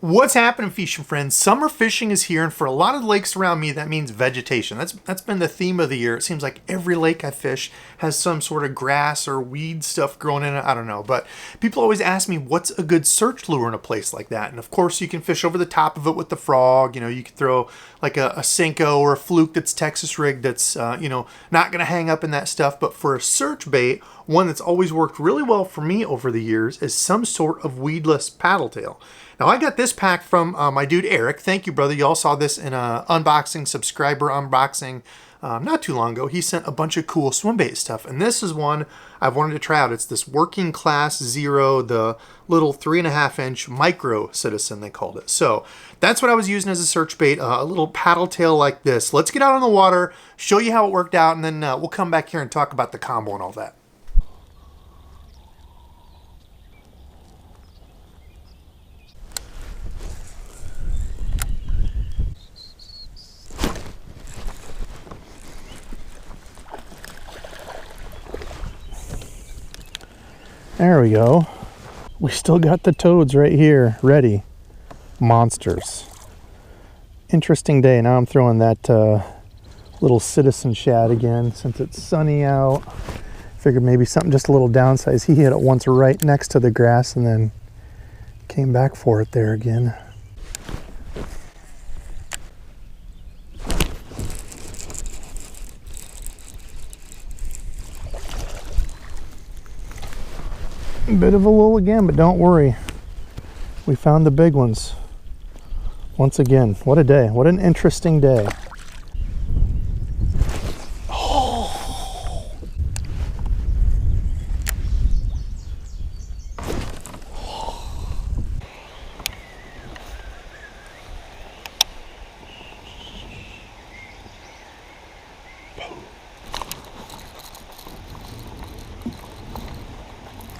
What's happening, fishing friends? Summer fishing is here, and for a lot of lakes around me, that means vegetation. That's been the theme of the year. It seems like every lake I fish has some sort of grass or weed stuff growing in it. I don't know, but people always ask me what's a good search lure in a place like that. And of course, you can fish over the top of it with the frog. You know, you can throw like a Senko or a fluke that's Texas rigged that's not going to hang up in that stuff. But for a search bait, one that's always worked really well for me over the years is some sort of weedless paddle tail. Now, I got this pack from my dude Eric. Thank you, brother. You all saw this in a unboxing, subscriber unboxing not too long ago. He sent a bunch of cool swim bait stuff, and this is one I've wanted to try out. It's this Working Class Zero, the little 3.5-inch micro citizen, they called it. So that's what I was using as a search bait, a little paddle tail like this. Let's get out on the water, show you how it worked out, and then we'll come back here and talk about the combo and all that. There we go. We still got the toads right here, ready. Monsters. Interesting day. Now I'm throwing that little citizen shad again since it's sunny out. Figured maybe something just a little downsized. He hit it once right next to the grass and then came back for it there again. Bit of a lull again, but don't worry. We found the big ones. Once again, what a day. What an interesting day. Oh.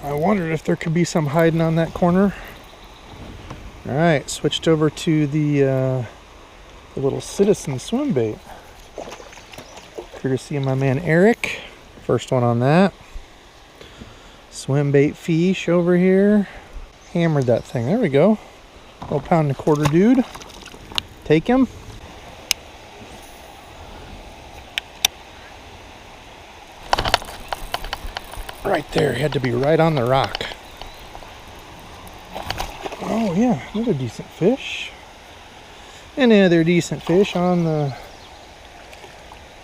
I wondered if there could be some hiding on that corner. All right, switched over to the little citizen swim bait. Courtesy of my man Eric. First one on that. Swim bait fish over here. Hammered that thing. There we go. Little 1.25 dude. Take him. Right there, had to be right on the rock. Oh yeah, another decent fish. Another decent fish on the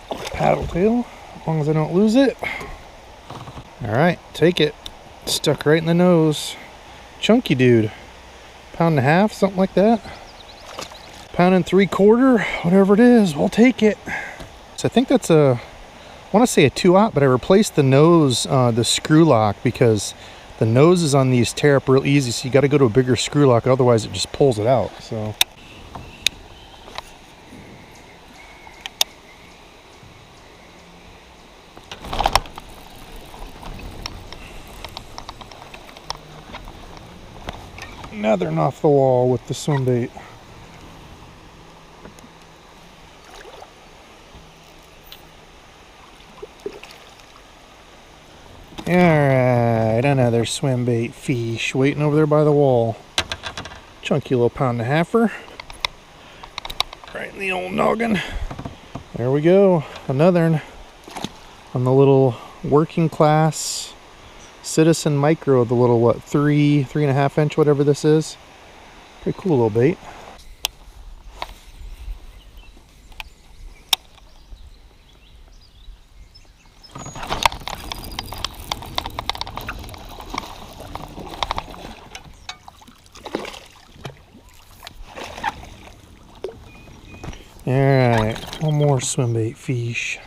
paddle tail, as long as I don't lose it. All right, take it. Stuck right in the nose. Chunky dude. 1.5 pounds, something like that. 1.75 pounds, whatever it is, we'll take it. So I think that's I want to say a 2/0, but I replaced the nose, the screw lock, because the noses on these tear up real easy, so you got to go to a bigger screw lock, otherwise it just pulls it out. So another off the wall with the swim bait. Alright, another swim bait fish waiting over there by the wall. Chunky little 1.5 pounds. Right in the old noggin. There we go. Another one on the little Working Class Citizen Micro, the little, what, 3.5 inch, whatever this is. Pretty cool little bait. Alright, one more swim bait fish.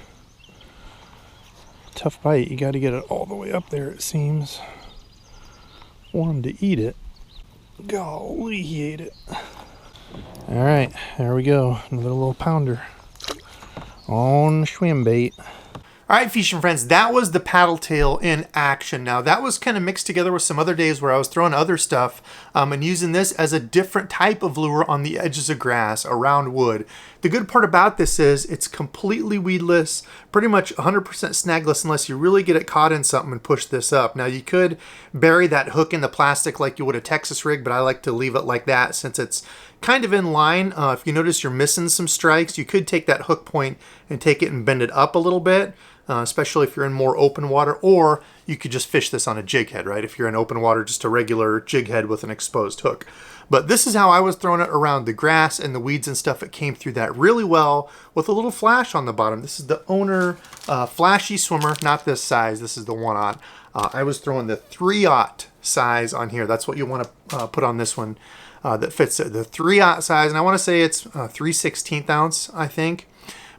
Tough bite, you got to get it all the way up there, it seems. Want him to eat it. Golly, he ate it. Alright, there we go. Another little pounder on swim bait. All right, fishing friends, that was the paddle tail in action. Now, that was kind of mixed together with some other days where I was throwing other stuff and using this as a different type of lure on the edges of grass, around wood. The good part about this is it's completely weedless, pretty much 100% snagless unless you really get it caught in something and push this up. Now, you could bury that hook in the plastic like you would a Texas rig, but I like to leave it like that since it's kind of in line. If you notice you're missing some strikes, you could take that hook point and take it and bend it up a little bit. Especially if you're in more open water, or you could just fish this on a jig head, right? If you're in open water, just a regular jig head with an exposed hook. But this is how I was throwing it around the grass and the weeds and stuff. It came through that really well with a little flash on the bottom. This is the Owner flashy swimmer, not this size. This is the 1/0. I was throwing the 3/0 size on here. That's what you want to put on this one that fits it. The 3/0 size, and I want to say it's 3/16 ounce, I think.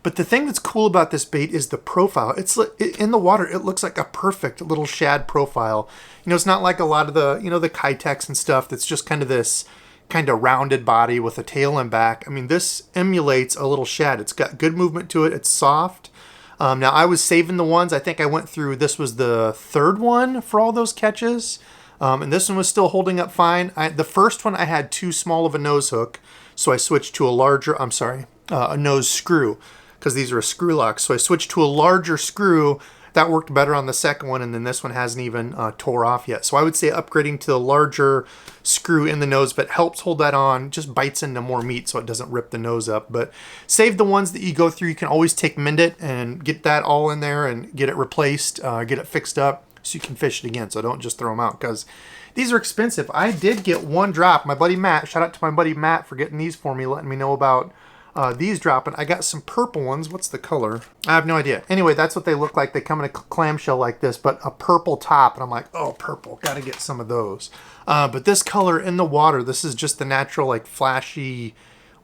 But the thing that's cool about this bait is the profile. It's in the water, it looks like a perfect little shad profile. You know, it's not like a lot of the, the Kitex and stuff that's just kind of this kind of rounded body with a tail and back. I mean, this emulates a little shad. It's got good movement to it. It's soft. Now, I was saving the ones. I think I went through, this was the third one for all those catches. And this one was still holding up fine. The first one, I had too small of a nose hook, so I switched to a larger, a nose screw, because these are a screw lock. So I switched to a larger screw. That worked better on the second one, and then this one hasn't even tore off yet. So I would say upgrading to the larger screw in the nose, but helps hold that on, just bites into more meat so it doesn't rip the nose up. But save the ones that you go through. You can always take Mend It and get that all in there and get it replaced, get it fixed up so you can fish it again. So don't just throw them out, because these are expensive. I did get one drop. My buddy Matt, shout out to my buddy Matt for getting these for me, letting me know about these dropping. I got some purple ones. What's the color? I have no idea. Anyway, that's what they look like. They come in a clamshell like this, but a purple top. And I'm like, oh, purple. Got to get some of those. But this color in the water, this is just the natural, like, flashy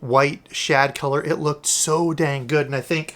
white shad color. It looked so dang good. And I think,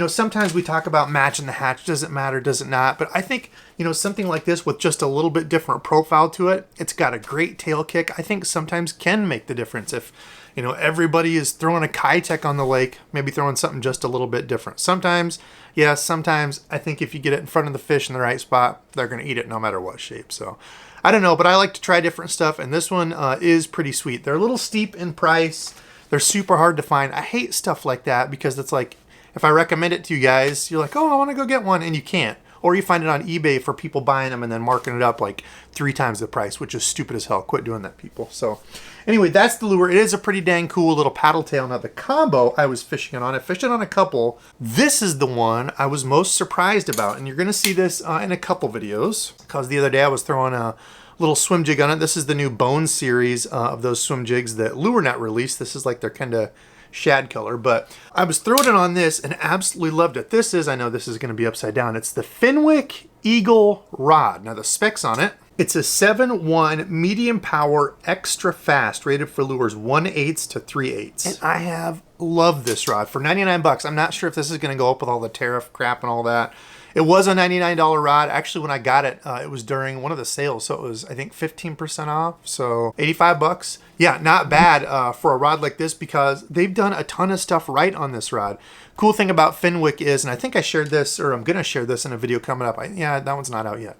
sometimes we talk about matching the hatch. Does it matter? Does it not? But I think, something like this with just a little bit different profile to it, it's got a great tail kick. I think sometimes can make the difference. If, everybody is throwing a Kitech on the lake, maybe throwing something just a little bit different. Sometimes, yes, sometimes I think if you get it in front of the fish in the right spot, they're going to eat it no matter what shape. So I don't know, but I like to try different stuff. And this one is pretty sweet. They're a little steep in price. They're super hard to find. I hate stuff like that because it's like, if I recommend it to you guys, you're like, oh, I want to go get one, and you can't. Or you find it on eBay for people buying them and then marking it up like 3 times the price, which is stupid as hell. Quit doing that, people. So anyway, that's the lure. It is a pretty dang cool little paddle tail. Now, the combo I was fishing it on, I fished it on a couple. This is the one I was most surprised about, and you're going to see this in a couple videos, because the other day I was throwing a little swim jig on it. This is the new Bone series of those swim jigs that LureNet released. This is like their kind of shad color, but I was throwing it on this and absolutely loved it. This is, I know this is going to be upside down, it's the Fenwick Eagle rod. Now, the specs on it, it's a 7-1 medium power extra fast, rated for lures 1/8 to 3/8. And I have loved this rod for 99 bucks. I'm not sure if this is going to go up with all the tariff crap and all that. It was a $99 rod. Actually, when I got it, it was during one of the sales, so it was, I think, 15% off, so 85 bucks. Yeah, not bad for a rod like this, because they've done a ton of stuff right on this rod. Cool thing about Fenwick is, and I think I shared this, or I'm going to share this in a video coming up. Yeah, that one's not out yet.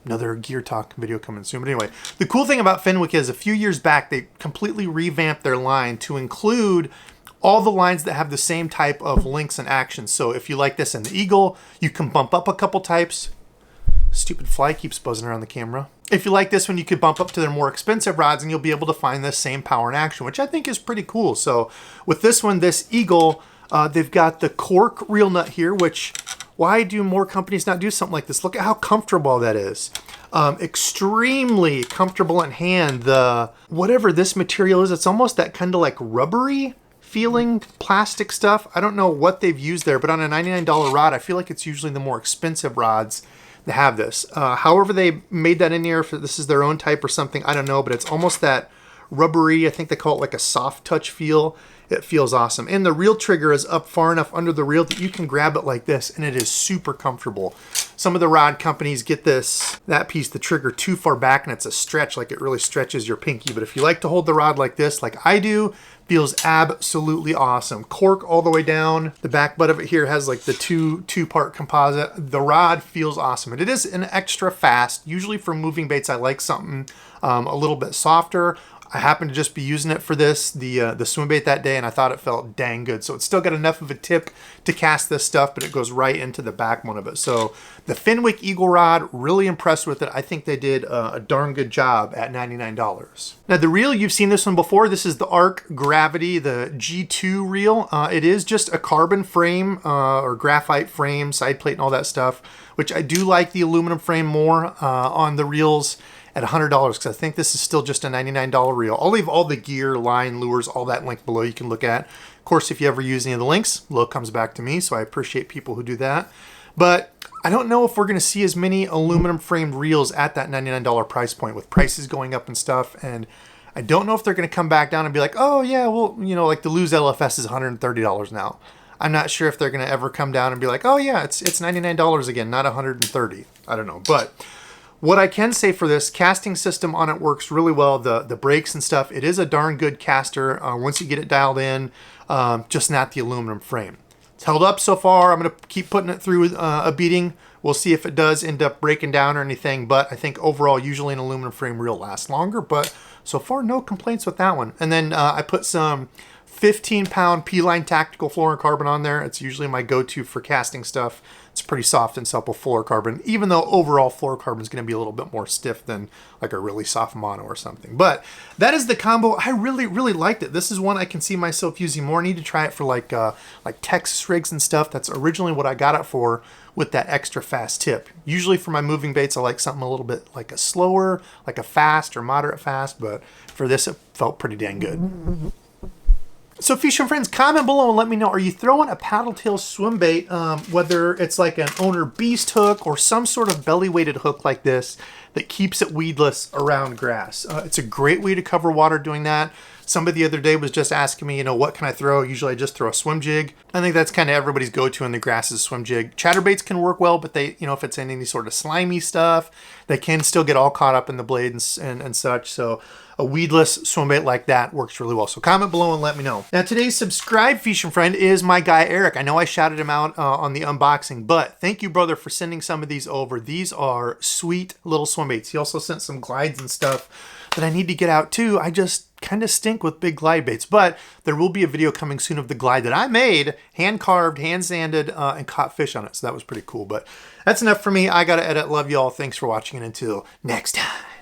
Another gear talk video coming soon. But anyway, the cool thing about Fenwick is a few years back, they completely revamped their line to include all the lines that have the same type of links and actions. So if you like this in the Eagle, you can bump up a couple types. Stupid fly keeps buzzing around the camera. If you like this one, you could bump up to their more expensive rods and you'll be able to find the same power and action, which I think is pretty cool. So with this one, this Eagle, they've got the cork reel nut here, which, why do more companies not do something like this? Look at how comfortable that is. Extremely comfortable in hand. The whatever this material is, it's almost that kind of like rubbery feeling plastic stuff. I don't know what they've used there, but on a $99 rod, I feel like it's usually the more expensive rods that have this. However they made that in here, if this is their own type or something, I don't know, but it's almost that rubbery, I think they call it like a soft touch feel. It feels awesome. And the reel trigger is up far enough under the reel that you can grab it like this, and it is super comfortable. Some of the rod companies get that piece, the trigger, too far back and it's a stretch, like it really stretches your pinky. But if you like to hold the rod like this, like I do, feels absolutely awesome. Cork all the way down. The back butt of it here has like the two-part composite. The rod feels awesome. And it is an extra fast. Usually for moving baits, I like something a little bit softer. I happened to just be using it for this, the swim bait that day, and I thought it felt dang good. So it's still got enough of a tip to cast this stuff, but it goes right into the backbone of it. So the Fenwick Eagle Rod, really impressed with it. I think they did a darn good job at $99. Now the reel, you've seen this one before. This is the Arc Gravity, the G2 reel. It is just a carbon frame or graphite frame, side plate and all that stuff, which I do like the aluminum frame more on the reels at $100, because I think this is still just a $99 reel. I'll leave all the gear, line, lures, all that linked below you can look at. Of course, if you ever use any of the links, low comes back to me, so I appreciate people who do that. But I don't know if we're gonna see as many aluminum framed reels at that $99 price point with prices going up and stuff, and I don't know if they're gonna come back down and be like, oh yeah, well, you know, like the Lose LFS is $130 now. I'm not sure if they're gonna ever come down and be like, oh yeah, it's $99 again, not $130. I don't know, but what I can say for this, casting system on it works really well. The brakes and stuff, it is a darn good caster once you get it dialed in, just not the aluminum frame. It's held up so far. I'm going to keep putting it through a beating. We'll see if it does end up breaking down or anything, but I think overall, usually an aluminum frame reel lasts longer, but so far, no complaints with that one. And then I put some 15-pound P-line tactical fluorocarbon on there. It's usually my go-to for casting stuff. It's pretty soft and supple fluorocarbon, even though overall fluorocarbon is going to be a little bit more stiff than like a really soft mono or something. But that is the combo. I really, really liked it. This is one I can see myself using more. I need to try it for like Texas rigs and stuff. That's originally what I got it for, with that extra fast tip. Usually for my moving baits, I like something a little bit like a slower, like a fast or moderate fast, but for this, it felt pretty dang good. So fishing friends, comment below and let me know, are you throwing a paddle tail swim bait, whether it's like an owner beast hook or some sort of belly weighted hook like this that keeps it weedless around grass? It's a great way to cover water doing that. Somebody the other day was just asking me, you know, what can I throw? Usually I just throw a swim jig. I think that's kind of everybody's go-to in the grass is swim jig. Chatterbaits can work well, but they, you know, if it's in any sort of slimy stuff, they can still get all caught up in the blade and such. So a weedless swim bait like that works really well. So comment below and let me know. Now today's subscribed fishing friend is my guy Eric. I know I shouted him out on the unboxing, but thank you, brother, for sending some of these over. These are sweet little swim baits. He also sent some glides and stuff that I need to get out too. I just kind of stink with big glide baits, but there will be a video coming soon of the glide that I made, hand carved, hand sanded, and caught fish on it. So that was pretty cool, but that's enough for me. I got to edit. Love y'all. Thanks for watching, and until next time.